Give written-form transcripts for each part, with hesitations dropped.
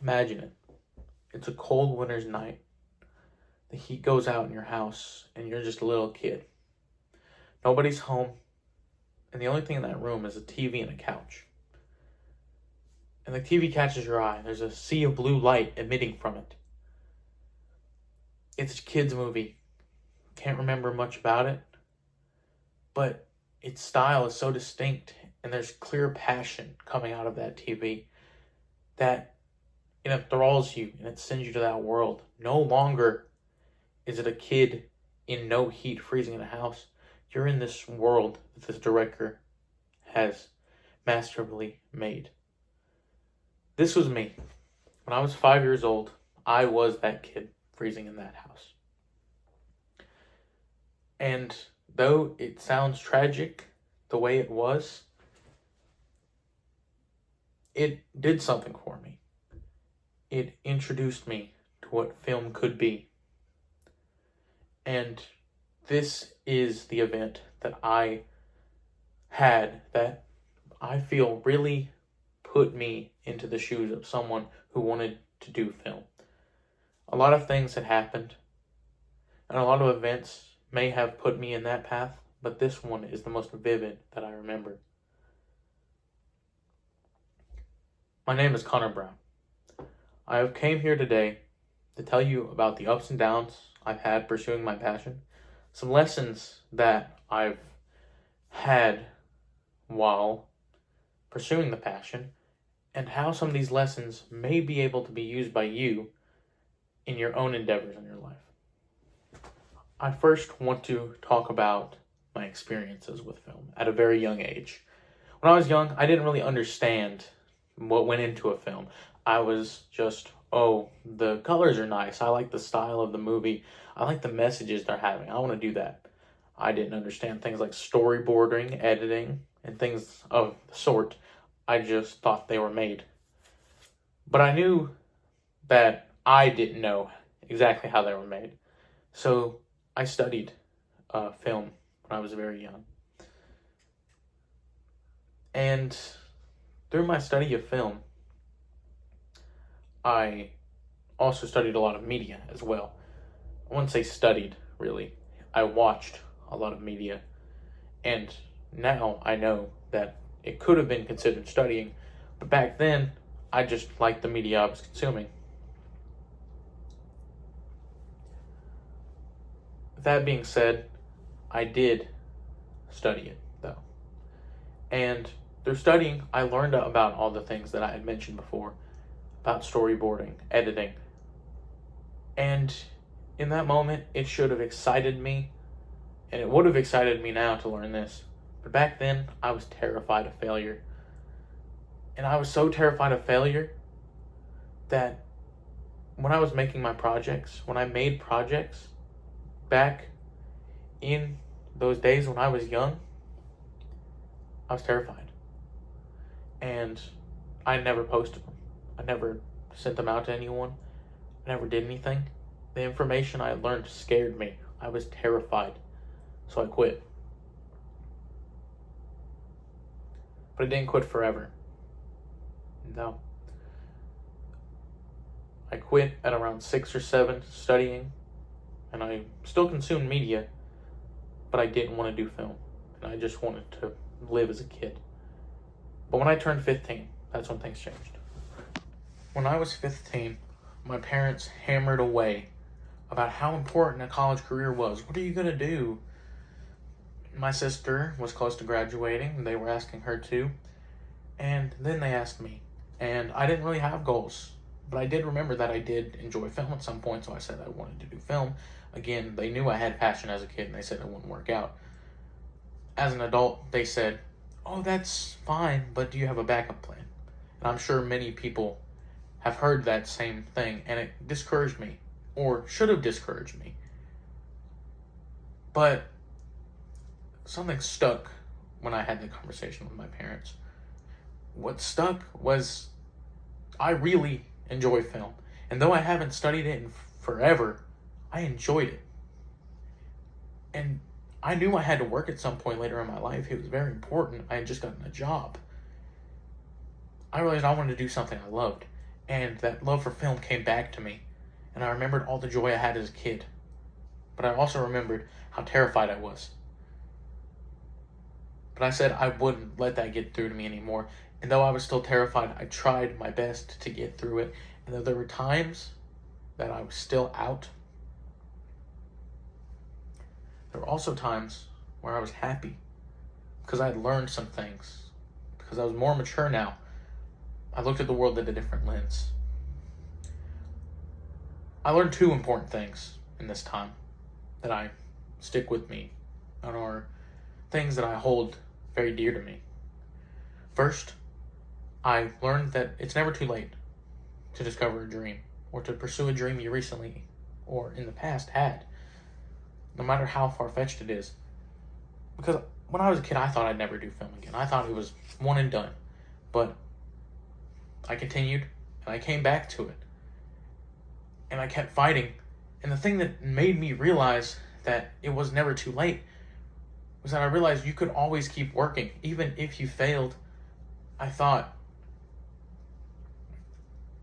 Imagine it. It's a cold winter's night. The heat goes out in your house, and you're just a little kid. Nobody's home, and the only thing in that room is a TV and a couch. And the TV catches your eye. There's a sea of blue light emitting from it. It's a kid's movie. Can't remember much about it, but its style is so distinct, and there's clear passion coming out of that TV that it enthralls you and it sends you to that world. No longer is it a kid in no heat freezing in a house. You're in this world that this director has masterfully made. This was me. When I was 5 years old, I was that kid freezing in that house. And though it sounds tragic the way it was, it did something for me. It introduced me to what film could be. And this is the event that I had that I feel really put me into the shoes of someone who wanted to do film. A lot of things had happened, and a lot of events may have put me in that path, but this one is the most vivid that I remember. My name is Connor Brown. I have came here today to tell you about the ups and downs I've had pursuing my passion, some lessons that I've had while pursuing the passion, and how some of these lessons may be able to be used by you in your own endeavors in your life. I first want to talk about my experiences with film at a very young age. When I was young, I didn't really understand what went into a film. I was just, oh, the colors are nice. I like the style of the movie. I like the messages they're having. I want to do that. I didn't understand things like storyboarding, editing, and things of the sort. I just thought they were made. But I knew that I didn't know exactly how they were made. So I studied film when I was very young. And through my study of film, I also studied a lot of media as well. I wouldn't say studied, really. I watched a lot of media. And now I know that it could have been considered studying, but back then, I just liked the media I was consuming. That being said, I did study it, though. And through studying, I learned about all the things that I had mentioned before, about storyboarding, editing. And in that moment, it should have excited me, and it would have excited me now to learn this. But back then, I was terrified of failure. And I was so terrified of failure that when I was making my projects, when I made projects back in those days when I was young, I was terrified. And I never posted them. I never sent them out to anyone. I never did anything. The information I learned scared me. I was terrified. So I quit. But I didn't quit forever. No. I quit at around 6 or 7 studying, and I still consumed media, but I didn't want to do film, and I just wanted to live as a kid. But when I turned 15, that's when things changed. When I was 15, my parents hammered away about how important a college career was. What are you going to do? My sister was close to graduating. They were asking her too. And then they asked me. And I didn't really have goals. But I did remember that I did enjoy film at some point, so I said I wanted to do film. Again, they knew I had passion as a kid, and they said it wouldn't work out. As an adult, they said, oh, that's fine, but do you have a backup plan? And I'm sure many people have heard that same thing, and it discouraged me, or should have discouraged me. But something stuck when I had the conversation with my parents. What stuck was I really enjoy film. And though I haven't studied it in forever, I enjoyed it. And I knew I had to work at some point later in my life. It was very important. I had just gotten a job. I realized I wanted to do something I loved. And that love for film came back to me, and I remembered all the joy I had as a kid. But I also remembered how terrified I was. But I said I wouldn't let that get through to me anymore. And though I was still terrified, I tried my best to get through it. And though there were times that I was still out, there were also times where I was happy because I had learned some things. Because I was more mature now, I looked at the world at a different lens. I learned two important things in this time that I stick with me and are things that I hold very dear to me. First, I learned that it's never too late to discover a dream or to pursue a dream you recently or in the past had, no matter how far-fetched it is. Because when I was a kid, I thought I'd never do film again. I thought it was one and done. But I continued, and I came back to it. And I kept fighting. And the thing that made me realize that it was never too late was that I realized you could always keep working. Even if you failed, I thought,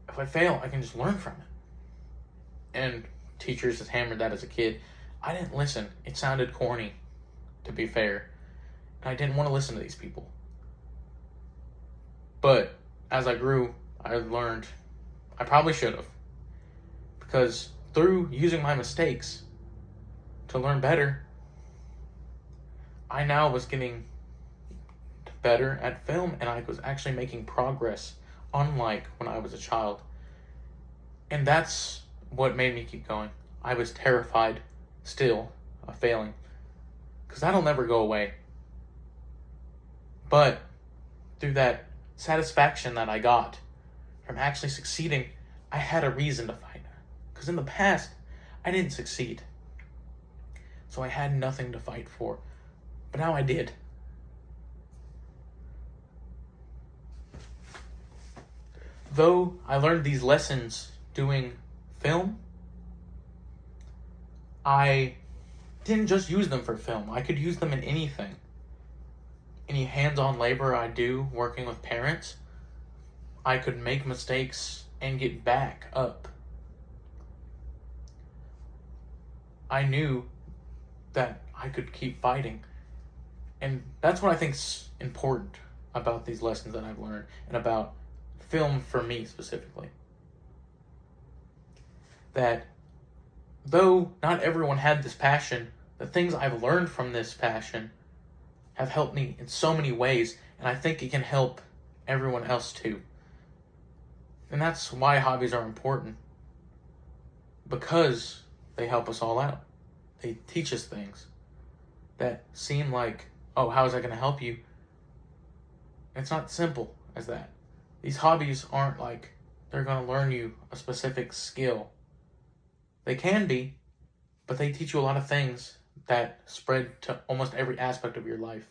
if I fail, I can just learn from it. And teachers just hammered that as a kid. I didn't listen. It sounded corny, to be fair. And I didn't want to listen to these people. But as I grew, I learned I probably should have. Because through using my mistakes to learn better, I now was getting better at film and I was actually making progress, unlike when I was a child. And that's what made me keep going. I was terrified still of failing, because that'll never go away. But through that satisfaction that I got from actually succeeding, I had a reason to fight. Because in the past, I didn't succeed. So I had nothing to fight for. But now I did. Though I learned these lessons doing film, I didn't just use them for film. I could use them in anything. Any hands-on labor I do working with parents, I could make mistakes and get back up. I knew that I could keep fighting. And that's what I think's important about these lessons that I've learned and about film for me specifically. That though not everyone had this passion, the things I've learned from this passion have helped me in so many ways, and I think it can help everyone else too. And that's why hobbies are important. Because they help us all out. They teach us things that seem like, oh, how is that going to help you? It's not simple as that. These hobbies aren't like they're going to learn you a specific skill. They can be, but they teach you a lot of things that spread to almost every aspect of your life.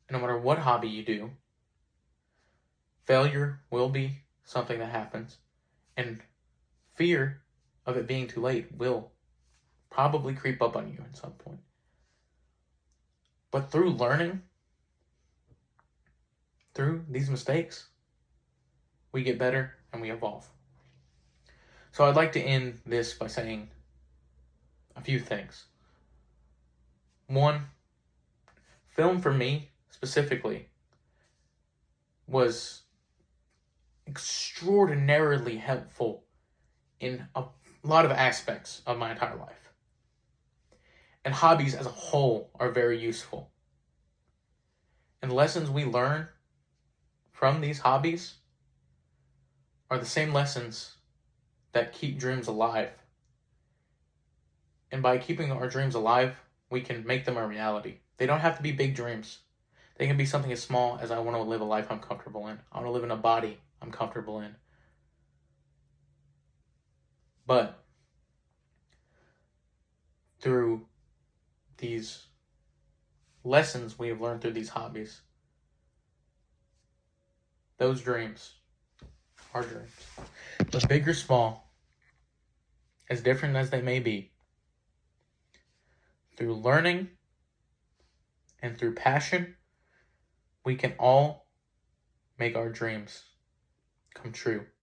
And no matter what hobby you do, failure will be something that happens, and fear of it being too late will probably creep up on you at some point. But through learning, through these mistakes, we get better and we evolve. So I'd like to end this by saying a few things. One, film for me specifically was extraordinarily helpful in a lot of aspects of my entire life. And hobbies as a whole are very useful. And lessons we learn from these hobbies are the same lessons that keep dreams alive. And by keeping our dreams alive, we can make them a reality. They don't have to be big dreams. They can be something as small as I want to live a life I'm comfortable in. I want to live in a body I'm comfortable in. But through these lessons we have learned through these hobbies, those dreams are dreams. But big or small, as different as they may be, through learning and through passion, we can all make our dreams come true.